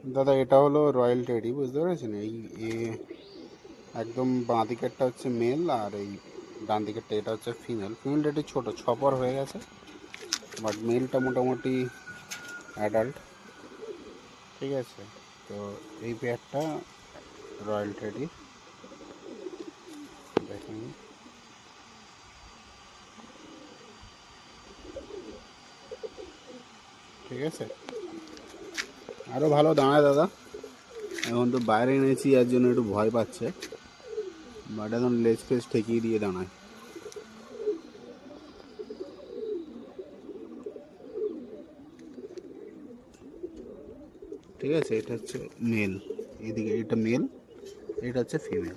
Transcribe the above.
দাদা এটা হলো রয়্যাল টেডি, বুঝতে পেরেছেন? একদম বাঁ দিকেরটা হচ্ছে মেল, আর এই ডান দিকেরটা এটা হচ্ছে ফিমেল। ফিমেলটা একটু ছোটো, ছপর হয়ে গেছে, বাট মেলটা মোটামুটি অ্যাডাল্ট। ঠিক আছে, তো এই পেয়ারটা রয়্যাল টেডি দেখেন। ঠিক আছে, আরও ভালো দাঁড়ায় দাদা। এখন তো বাইরে এনেছি, এর জন্য একটু ভয় পাচ্ছে, বাট এখন লেজ ফেজ ঠেকিয়ে দিয়ে দাঁড়ায়। ঠিক আছে, এটা হচ্ছে মেল, এদিকে এটা মেল, এটা হচ্ছে ফিমেল।